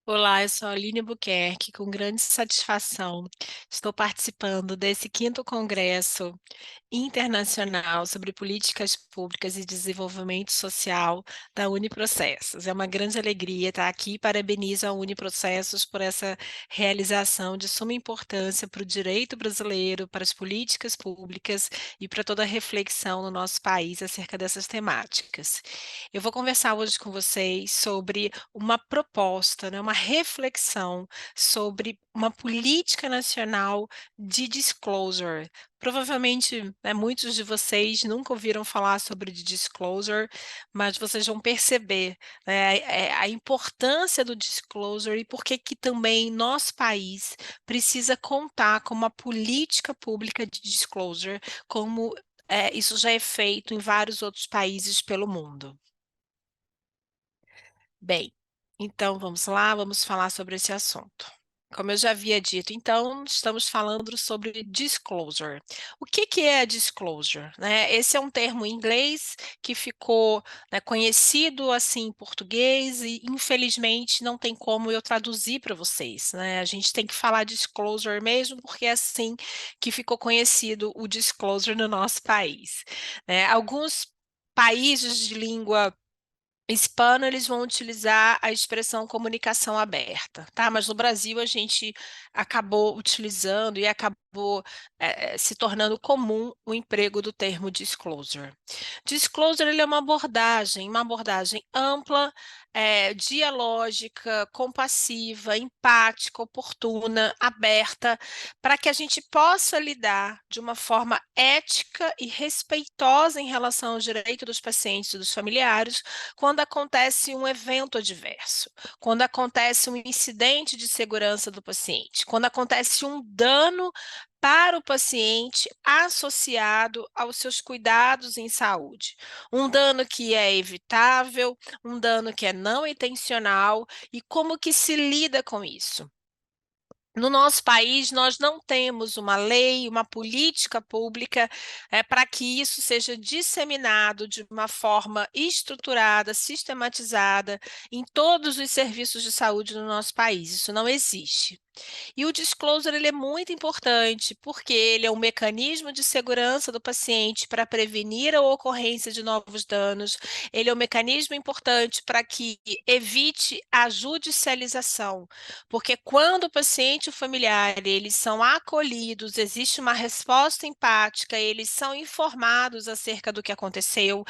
Olá, eu sou a Aline Buquerque, com grande satisfação. Estou participando desse quinto Congresso Internacional sobre Políticas Públicas e Desenvolvimento Social da Uniprocessos. É uma grande alegria estar aqui e parabenizo a Uniprocessos por essa realização de suma importância para o direito brasileiro, para as políticas públicas e para toda a reflexão no nosso país acerca dessas temáticas. Eu vou conversar hoje com vocês sobre uma proposta, né, uma reflexão sobre uma política nacional de disclosure. Provavelmente, né, muitos de vocês nunca ouviram falar sobre disclosure, mas vocês vão perceber, né, a importância do disclosure e por que que também nosso país precisa contar com uma política pública de disclosure, como isso já é feito em vários outros países pelo mundo. Bem, então vamos lá, vamos falar sobre esse assunto. Como eu já havia dito, então, estamos falando sobre disclosure. O que que é a disclosure, né? Esse é um termo em inglês que ficou, né, conhecido assim em português e, infelizmente, não tem como eu traduzir para vocês, né? A gente tem que falar disclosure mesmo, porque é assim que ficou conhecido o disclosure no nosso país, né? Alguns países de língua hispano, eles vão utilizar a expressão comunicação aberta, tá? Mas no Brasil a gente acabou utilizando e acabou se tornando comum o emprego do termo disclosure. Disclosure ele é uma abordagem ampla, dialógica, compassiva, empática, oportuna, aberta, para que a gente possa lidar de uma forma ética e respeitosa em relação ao direito dos pacientes e dos familiares quando acontece um evento adverso, quando acontece um incidente de segurança do paciente, quando acontece um dano para o paciente associado aos seus cuidados em saúde. Um dano que é evitável, um dano que é não intencional e como que se lida com isso. No nosso país, nós não temos uma lei, uma política pública para que isso seja disseminado de uma forma estruturada, sistematizada em todos os serviços de saúde no nosso país. Isso não existe. E o disclosure ele é muito importante, porque ele é um mecanismo de segurança do paciente para prevenir a ocorrência de novos danos, ele é um mecanismo importante para que evite a judicialização, porque quando o paciente e o familiar eles são acolhidos, existe uma resposta empática, eles são informados acerca do que aconteceu,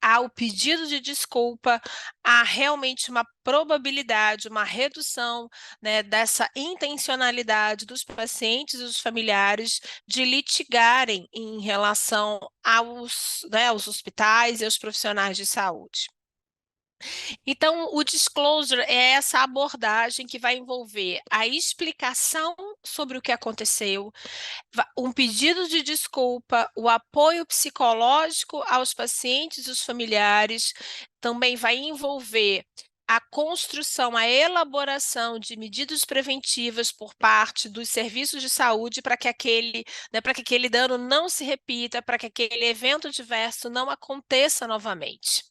há o pedido de desculpa, há realmente uma probabilidade, uma redução, né, dessa intencionalidade dos pacientes e dos familiares de litigarem em relação aos, né, aos hospitais e aos profissionais de saúde. Então, o disclosure é essa abordagem que vai envolver a explicação sobre o que aconteceu, um pedido de desculpa, o apoio psicológico aos pacientes e os familiares, também vai envolver a construção, a elaboração de medidas preventivas por parte dos serviços de saúde para que né, para que aquele dano não se repita, para que aquele evento adverso não aconteça novamente.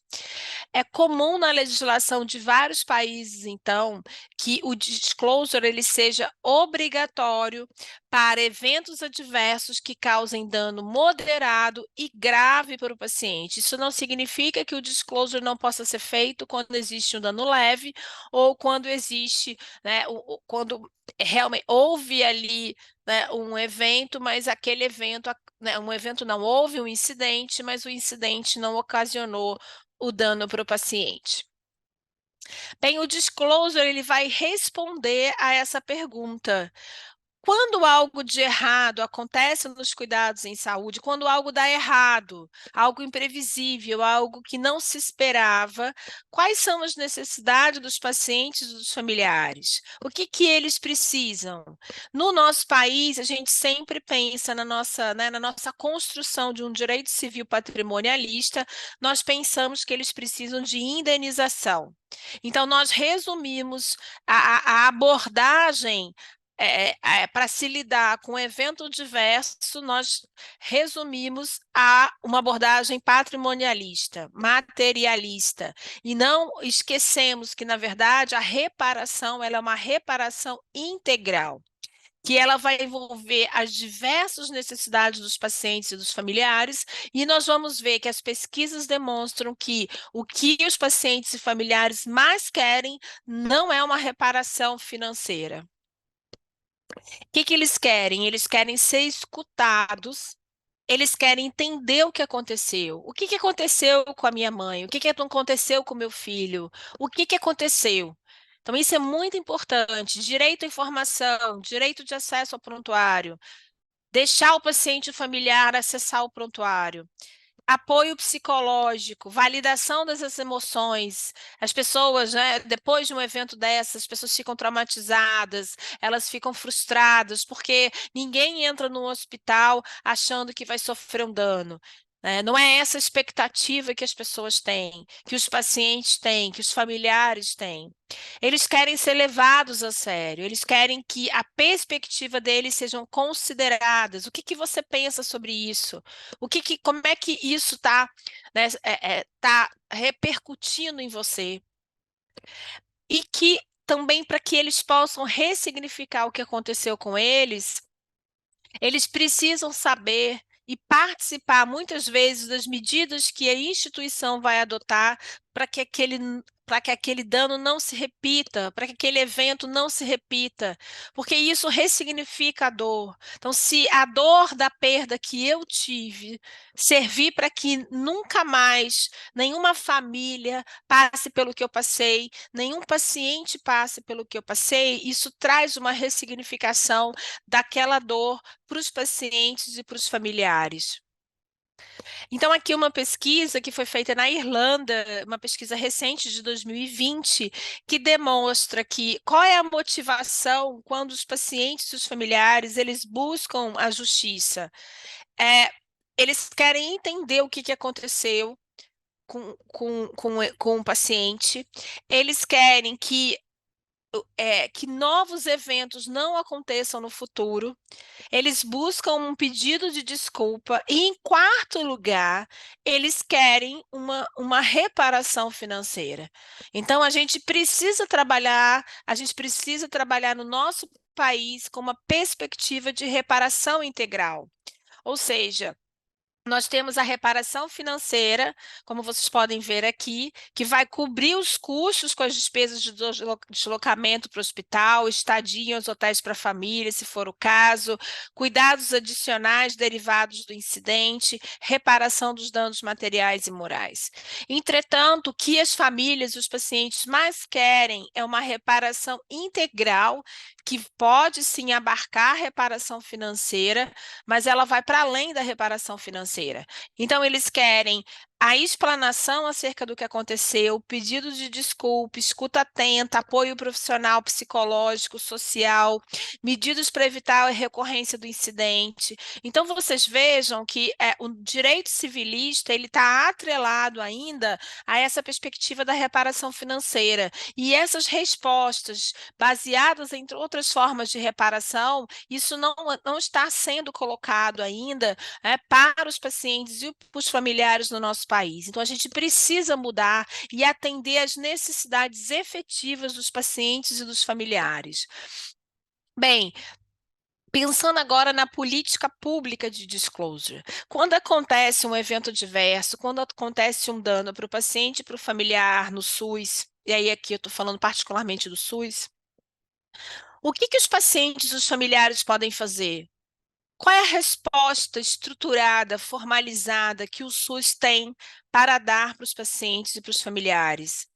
É comum na legislação de vários países, então, que o disclosure ele seja obrigatório para eventos adversos que causem dano moderado e grave para o paciente. Isso não significa que o disclosure não possa ser feito quando existe um dano leve ou quando existe, né, quando realmente houve ali, né, um evento, mas aquele evento, né, um evento não houve um incidente, mas o incidente não ocasionou o dano para o paciente. Bem, o disclosure ele vai responder a essa pergunta. Quando algo de errado acontece nos cuidados em saúde, quando algo dá errado, algo imprevisível, algo que não se esperava, quais são as necessidades dos pacientes e dos familiares? O que que eles precisam? No nosso país, a gente sempre pensa né, na nossa construção de um direito civil patrimonialista, nós pensamos que eles precisam de indenização. Então, nós resumimos a abordagem para se lidar com um evento diverso, nós resumimos a uma abordagem patrimonialista, materialista, e não esquecemos que, na verdade, a reparação ela é uma reparação integral, que ela vai envolver as diversas necessidades dos pacientes e dos familiares, e nós vamos ver que as pesquisas demonstram que o que os pacientes e familiares mais querem não é uma reparação financeira. O que eles querem? Eles querem ser escutados, eles querem entender o que aconteceu. O que aconteceu com a minha mãe? O que aconteceu com o meu filho? O que aconteceu? Então, isso é muito importante. Direito à informação, direito de acesso ao prontuário, deixar o paciente familiar acessar o prontuário. Apoio psicológico, validação dessas emoções. As pessoas, né, depois de um evento dessas, as pessoas ficam traumatizadas, elas ficam frustradas, porque ninguém entra no hospital achando que vai sofrer um dano. Né? Não é essa a expectativa que as pessoas têm, que os pacientes têm, que os familiares têm. Eles querem ser levados a sério, eles querem que a perspectiva deles sejam consideradas. O que você pensa sobre isso? Como é que isso está, né, tá repercutindo em você? E que também para que eles possam ressignificar o que aconteceu com eles precisam saber e participar muitas vezes das medidas que a instituição vai adotar para que aquele dano não se repita, para que aquele evento não se repita, porque isso ressignifica a dor. Então, se a dor da perda que eu tive servir para que nunca mais nenhuma família passe pelo que eu passei, nenhum paciente passe pelo que eu passei, isso traz uma ressignificação daquela dor para os pacientes e para os familiares. Então, aqui uma pesquisa que foi feita na Irlanda, uma pesquisa recente de 2020, que demonstra que qual é a motivação quando os pacientes e os familiares eles buscam a justiça. Eles querem entender o que aconteceu com o paciente, eles querem que novos eventos não aconteçam no futuro, eles buscam um pedido de desculpa e, em quarto lugar, eles querem uma reparação financeira. Então, a gente precisa trabalhar no nosso país com uma perspectiva de reparação integral. Ou seja, nós temos a reparação financeira, como vocês podem ver aqui, que vai cobrir os custos com as despesas de deslocamento para o hospital, estadia em hotéis para a família, se for o caso, cuidados adicionais derivados do incidente, reparação dos danos materiais e morais. Entretanto, o que as famílias e os pacientes mais querem é uma reparação integral, que pode sim abarcar a reparação financeira, mas ela vai para além da reparação financeira. Então, eles querem a explanação acerca do que aconteceu, pedido de desculpa, escuta atenta, apoio profissional, psicológico, social, medidas para evitar a recorrência do incidente. Então, vocês vejam que o direito civilista ele está atrelado ainda a essa perspectiva da reparação financeira. E essas respostas, baseadas em outras formas de reparação, isso não está sendo colocado ainda para os pacientes e os familiares no nosso país. Então, a gente precisa mudar e atender às necessidades efetivas dos pacientes e dos familiares. Bem, pensando agora na política pública de disclosure, quando acontece um evento diverso, quando acontece um dano para o paciente e para o familiar no SUS, e aí aqui eu estou falando particularmente do SUS, o que os pacientes e os familiares podem fazer? Qual é a resposta estruturada, formalizada que o SUS tem para dar para os pacientes e para os familiares?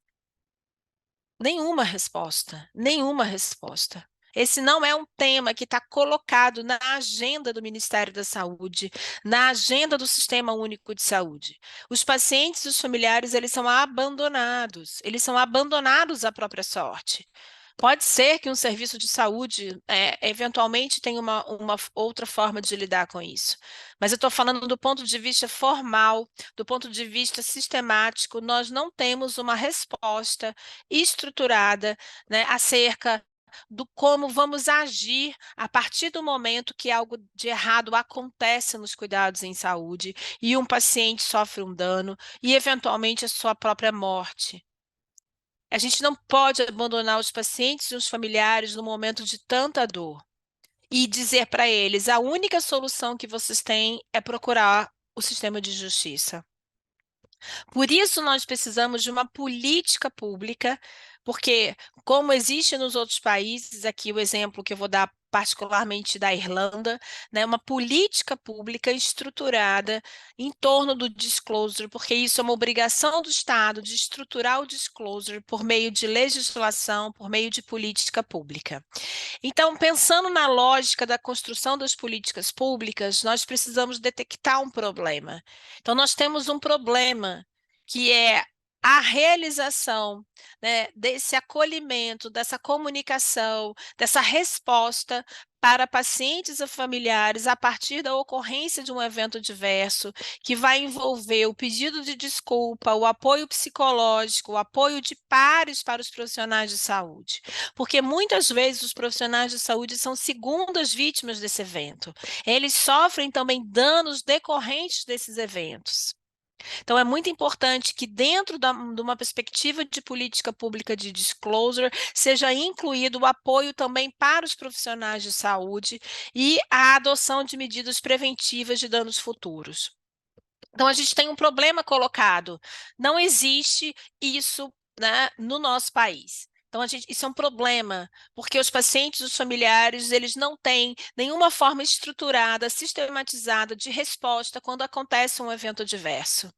Nenhuma resposta, nenhuma resposta. Esse não é um tema que está colocado na agenda do Ministério da Saúde, na agenda do Sistema Único de Saúde. Os pacientes e os familiares, eles são abandonados à própria sorte. Pode ser que um serviço de saúde, eventualmente, tenha uma outra forma de lidar com isso. Mas eu estou falando do ponto de vista formal, do ponto de vista sistemático, nós não temos uma resposta estruturada, né, acerca do como vamos agir a partir do momento que algo de errado acontece nos cuidados em saúde e um paciente sofre um dano e, eventualmente, a sua própria morte. A gente não pode abandonar os pacientes e os familiares no momento de tanta dor e dizer para eles: a única solução que vocês têm é procurar o sistema de justiça. Por isso, nós precisamos de uma política pública, porque, como existe nos outros países, aqui o exemplo que eu vou dar particularmente da Irlanda, né, uma política pública estruturada em torno do disclosure, porque isso é uma obrigação do Estado de estruturar o disclosure por meio de legislação, por meio de política pública. Então, pensando na lógica da construção das políticas públicas, nós precisamos detectar um problema. Então, nós temos um problema que é a realização, né, desse acolhimento, dessa comunicação, dessa resposta para pacientes e familiares a partir da ocorrência de um evento diverso, que vai envolver o pedido de desculpa, o apoio psicológico, o apoio de pares para os profissionais de saúde. Porque muitas vezes os profissionais de saúde são segundas vítimas desse evento. Eles sofrem também danos decorrentes desses eventos. Então, é muito importante que, dentro de uma perspectiva de política pública de disclosure, seja incluído o apoio também para os profissionais de saúde e a adoção de medidas preventivas de danos futuros. Então, a gente tem um problema colocado. Não existe isso, né, no nosso país. Então, isso é um problema, porque os pacientes e os familiares, eles não têm nenhuma forma estruturada, sistematizada de resposta quando acontece um evento adverso.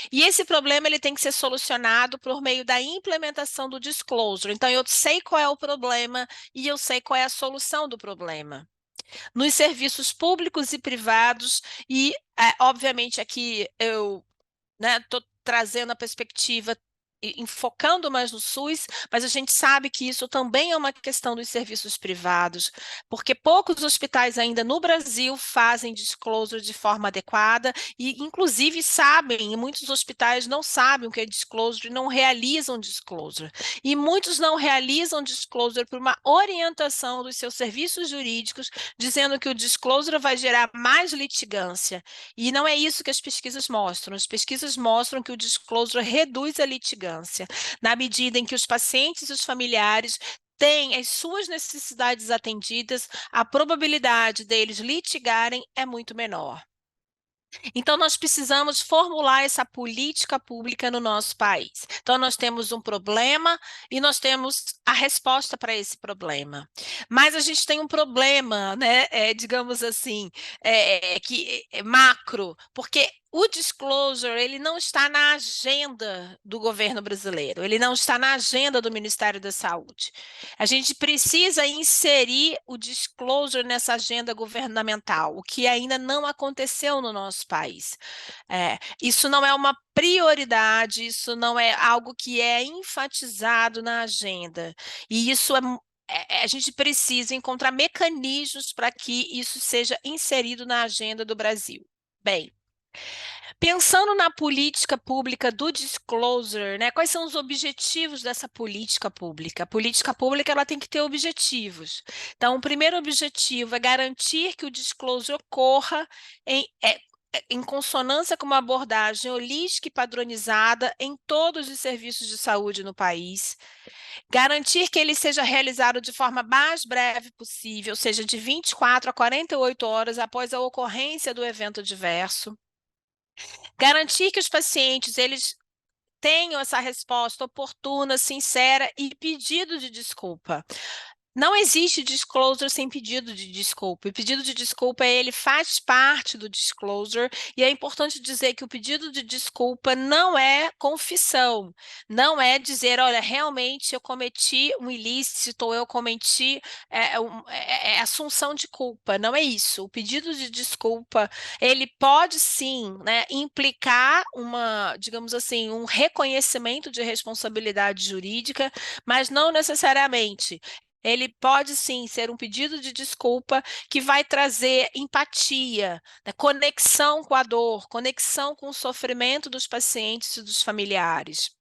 E esse problema ele tem que ser solucionado por meio da implementação do disclosure. Então, eu sei qual é o problema e eu sei qual é a solução do problema. Nos serviços públicos e privados, e, obviamente, aqui eu estou trazendo a perspectiva enfocando mais no SUS, mas a gente sabe que isso também é uma questão dos serviços privados, porque poucos hospitais ainda no Brasil fazem disclosure de forma adequada e, inclusive, sabem, e muitos hospitais não sabem o que é disclosure e não realizam disclosure. E muitos não realizam disclosure por uma orientação dos seus serviços jurídicos, dizendo que o disclosure vai gerar mais litigância. E não é isso que as pesquisas mostram. As pesquisas mostram que o disclosure reduz a litigância, na medida em que os pacientes e os familiares têm as suas necessidades atendidas, a probabilidade deles litigarem é muito menor. Então, nós precisamos formular essa política pública no nosso país. Então, nós temos um problema e nós temos a resposta para esse problema. Mas a gente tem um problema, né, digamos assim, macro, porque o disclosure, ele não está na agenda do governo brasileiro, ele não está na agenda do Ministério da Saúde. A gente precisa inserir o disclosure nessa agenda governamental, o que ainda não aconteceu no nosso país. Isso não é uma prioridade, isso não é algo que é enfatizado na agenda. E isso a gente precisa encontrar mecanismos para que isso seja inserido na agenda do Brasil. Bem, pensando na política pública do disclosure, né, quais são os objetivos dessa política pública? A política pública ela tem que ter objetivos. Então, o primeiro objetivo é garantir que o disclosure ocorra em consonância com uma abordagem holística e padronizada em todos os serviços de saúde no país. Garantir que ele seja realizado de forma mais breve possível, ou seja, de 24 a 48 horas após a ocorrência do evento adverso. Garantir que os pacientes eles tenham essa resposta oportuna, sincera e pedido de desculpa. Não existe disclosure sem pedido de desculpa. O pedido de desculpa, ele faz parte do disclosure, e é importante dizer que o pedido de desculpa não é confissão, não é dizer, olha, realmente eu cometi um ilícito, ou eu cometi assunção de culpa, não é isso. O pedido de desculpa, ele pode sim, né, implicar digamos assim, um reconhecimento de responsabilidade jurídica, mas não necessariamente. Ele pode sim ser um pedido de desculpa que vai trazer empatia, né, conexão com a dor, conexão com o sofrimento dos pacientes e dos familiares.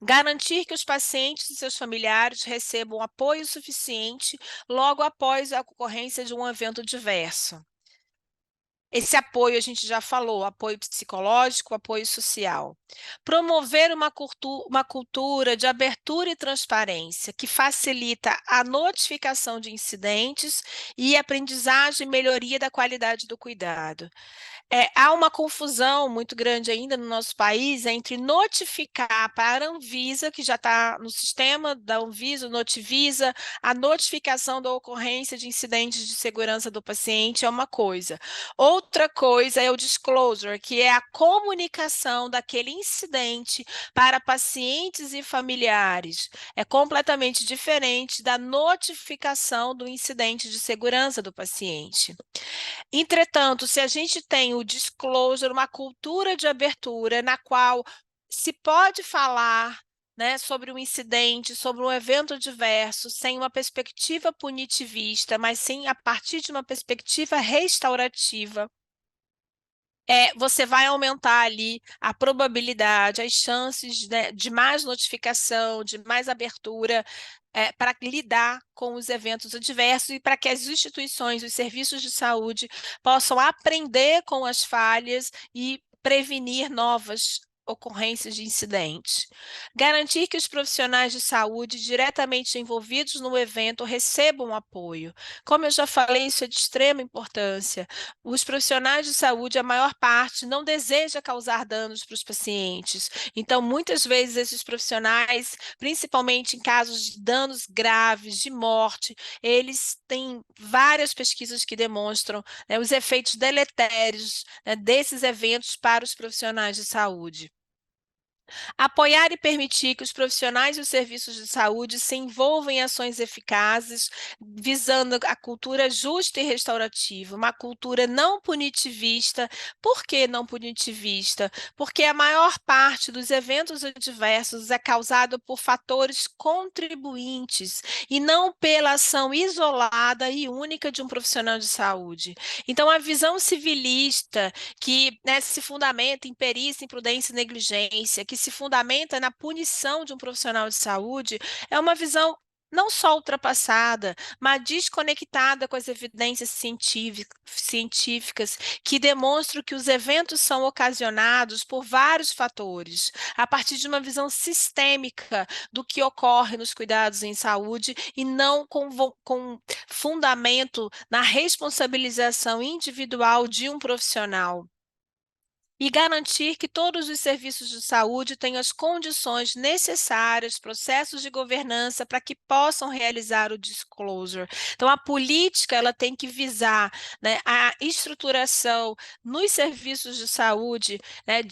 Garantir que os pacientes e seus familiares recebam apoio suficiente logo após a ocorrência de um evento diverso. Esse apoio a gente já falou, apoio psicológico, apoio social. Promover uma cultura de abertura e transparência, que facilita a notificação de incidentes e aprendizagem e melhoria da qualidade do cuidado. Há uma confusão muito grande ainda no nosso país entre notificar para a Anvisa, que já está no sistema da Anvisa, Notivisa, a notificação da ocorrência de incidentes de segurança do paciente é uma coisa. Outra coisa é o disclosure, que é a comunicação daquele incidente para pacientes e familiares. É completamente diferente da notificação do incidente de segurança do paciente. Entretanto, se a gente tem o disclosure, uma cultura de abertura na qual se pode falar, né, sobre um incidente, sobre um evento diverso, sem uma perspectiva punitivista, mas sim a partir de uma perspectiva restaurativa, você vai aumentar ali a probabilidade, as chances, né, de mais notificação, de mais abertura, para lidar com os eventos adversos e para que as instituições, os serviços de saúde possam aprender com as falhas e prevenir novas ocorrências de incidentes. Garantir que os profissionais de saúde diretamente envolvidos no evento recebam apoio. Como eu já falei, isso é de extrema importância. Os profissionais de saúde, a maior parte, não deseja causar danos para os pacientes. Então, muitas vezes, esses profissionais, principalmente em casos de danos graves, de morte, eles têm várias pesquisas que demonstram, né, os efeitos deletérios, né, desses eventos para os profissionais de saúde. Apoiar e permitir que os profissionais e os serviços de saúde se envolvam em ações eficazes, visando a cultura justa e restaurativa, uma cultura não punitivista. Por que não punitivista? Porque a maior parte dos eventos adversos é causado por fatores contribuintes e não pela ação isolada e única de um profissional de saúde. Então, a visão civilista que, né, se fundamenta em perícia, imprudência e negligência, que se fundamenta na punição de um profissional de saúde, é uma visão não só ultrapassada, mas desconectada com as evidências científicas que demonstram que os eventos são ocasionados por vários fatores, a partir de uma visão sistêmica do que ocorre nos cuidados em saúde e não com fundamento na responsabilização individual de um profissional. E garantir que todos os serviços de saúde tenham as condições necessárias, processos de governança para que possam realizar o disclosure. Então, a política ela tem que visar, né, a estruturação nos serviços de saúde, né,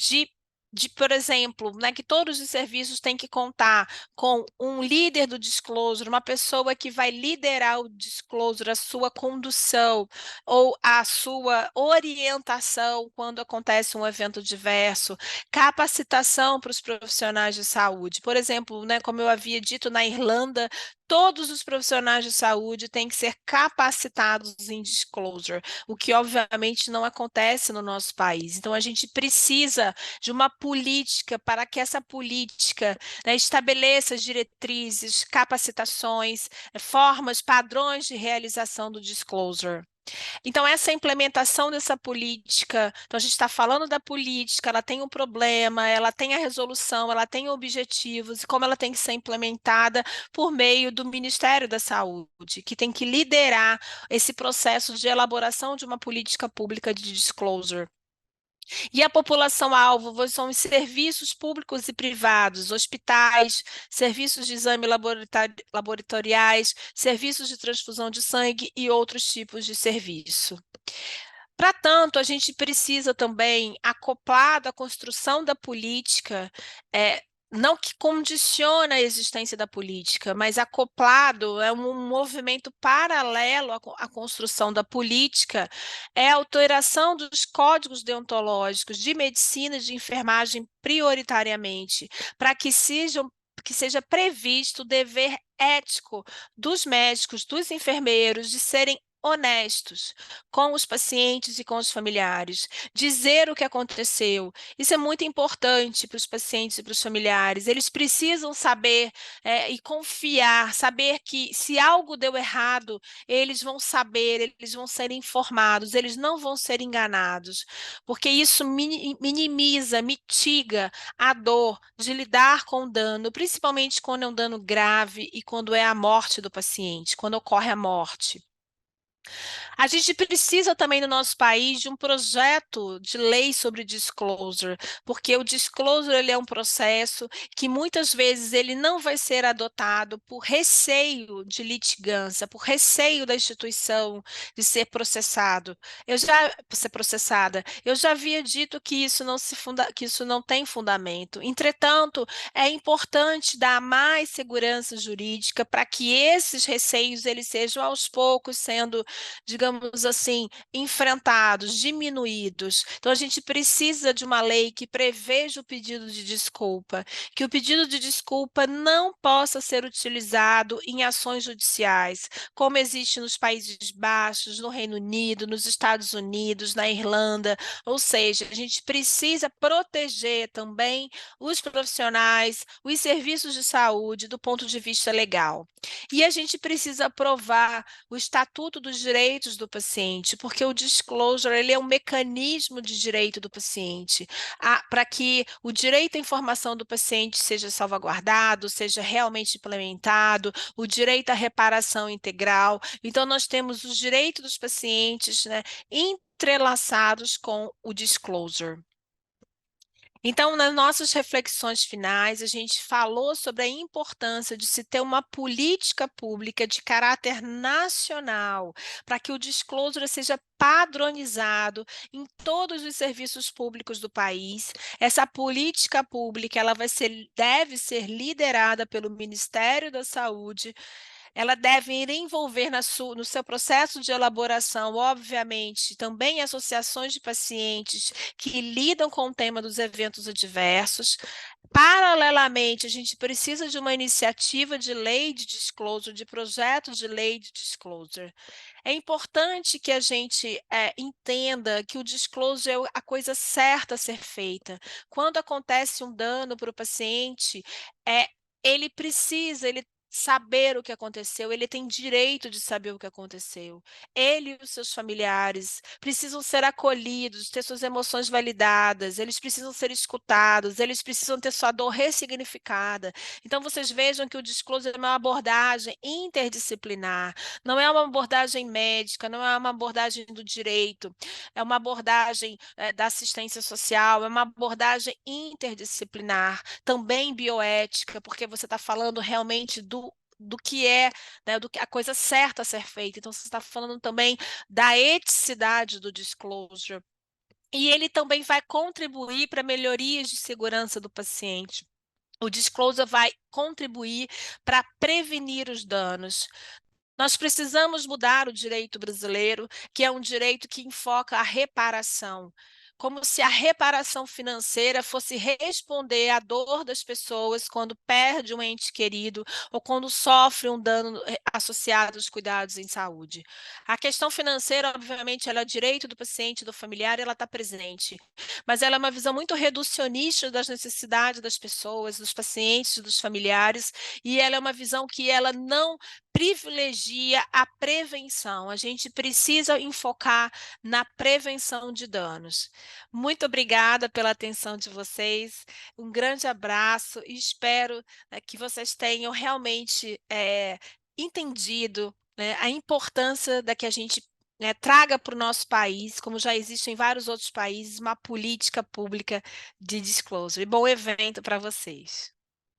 por exemplo, né, que todos os serviços têm que contar com um líder do disclosure, uma pessoa que vai liderar o disclosure, a sua condução ou a sua orientação quando acontece um evento diverso, capacitação para os profissionais de saúde. Por exemplo, né, como eu havia dito, na Irlanda, todos os profissionais de saúde têm que ser capacitados em disclosure, o que obviamente não acontece no nosso país. Então, a gente precisa de uma política para que essa política, né, estabeleça diretrizes, capacitações, formas, padrões de realização do disclosure. Então, essa implementação dessa política, então a gente está falando da política, ela tem um problema, ela tem a resolução, ela tem objetivos, e como ela tem que ser implementada por meio do Ministério da Saúde, que tem que liderar esse processo de elaboração de uma política pública de disclosure. E a população-alvo são os serviços públicos e privados, hospitais, serviços de exame laboratoriais, serviços de transfusão de sangue e outros tipos de serviço. Para tanto, a gente precisa também, acoplado à construção da política, não que condiciona a existência da política, mas acoplado, é um movimento paralelo à construção da política, é a alteração dos códigos deontológicos de medicina e de enfermagem prioritariamente, para que seja previsto o dever ético dos médicos, dos enfermeiros, de serem honestos com os pacientes e com os familiares, dizer o que aconteceu. Isso é muito importante para os pacientes e para os familiares. Eles precisam saber e confiar, saber que se algo deu errado, eles vão saber, eles vão ser informados, eles não vão ser enganados, porque isso minimiza, mitiga a dor de lidar com o dano, principalmente quando é um dano grave e quando é a morte do paciente, quando ocorre a morte. A gente precisa também no nosso país de um projeto de lei sobre disclosure, porque o disclosure ele é um processo que muitas vezes ele não vai ser adotado por receio de litigância, por receio da instituição de ser processado. Ser processada. Eu já havia dito que isso que isso não tem fundamento. Entretanto, é importante dar mais segurança jurídica para que esses receios eles sejam aos poucos sendo, digamos assim, enfrentados, diminuídos. Então, a gente precisa de uma lei que preveja o pedido de desculpa, que o pedido de desculpa não possa ser utilizado em ações judiciais, como existe nos Países Baixos, no Reino Unido, nos Estados Unidos, na Irlanda. Ou seja, a gente precisa proteger também os profissionais, os serviços de saúde do ponto de vista legal. E a gente precisa aprovar o Estatuto dos Direitos do Paciente, porque o disclosure ele é um mecanismo de direito do paciente, para que o direito à informação do paciente seja salvaguardado, seja realmente implementado, o direito à reparação integral. Então, nós temos os direitos dos pacientes, né, entrelaçados com o disclosure. Então, nas nossas reflexões finais, a gente falou sobre a importância de se ter uma política pública de caráter nacional, para que o disclosure seja padronizado em todos os serviços públicos do país. Essa política pública, deve ser liderada pelo Ministério da Saúde. Ela deve envolver no seu processo de elaboração, obviamente, também associações de pacientes que lidam com o tema dos eventos adversos. Paralelamente, a gente precisa de uma iniciativa de lei de disclosure, de projeto de lei de disclosure. É importante que a gente entenda que o disclosure é a coisa certa a ser feita. Quando acontece um dano para o paciente, ele saber o que aconteceu, ele tem direito de saber o que aconteceu. Ele e os seus familiares precisam ser acolhidos, ter suas emoções validadas, eles precisam ser escutados, eles precisam ter sua dor ressignificada. Então, vocês vejam que o disclosure é uma abordagem interdisciplinar, não é uma abordagem médica, não é uma abordagem do direito, é uma abordagem da assistência social, é uma abordagem interdisciplinar, também bioética, porque você está falando realmente do que é, né, do que a coisa certa a ser feita. Então, você está falando também da eticidade do disclosure. E ele também vai contribuir para melhorias de segurança do paciente. O disclosure vai contribuir para prevenir os danos. Nós precisamos mudar o direito brasileiro, que é um direito que enfoca a reparação, como se a reparação financeira fosse responder à dor das pessoas quando perde um ente querido ou quando sofre um dano associado aos cuidados em saúde. A questão financeira, obviamente, ela é direito do paciente, do familiar, ela está presente, mas ela é uma visão muito reducionista das necessidades das pessoas, dos pacientes, dos familiares, e ela é uma visão que ela não privilegia a prevenção. A gente precisa enfocar na prevenção de danos. Muito obrigada pela atenção de vocês. Um grande abraço e espero, né, que vocês tenham realmente entendido, né, a importância da que a gente, né, traga para o nosso país, como já existe em vários outros países, uma política pública de disclosure. Bom evento para vocês.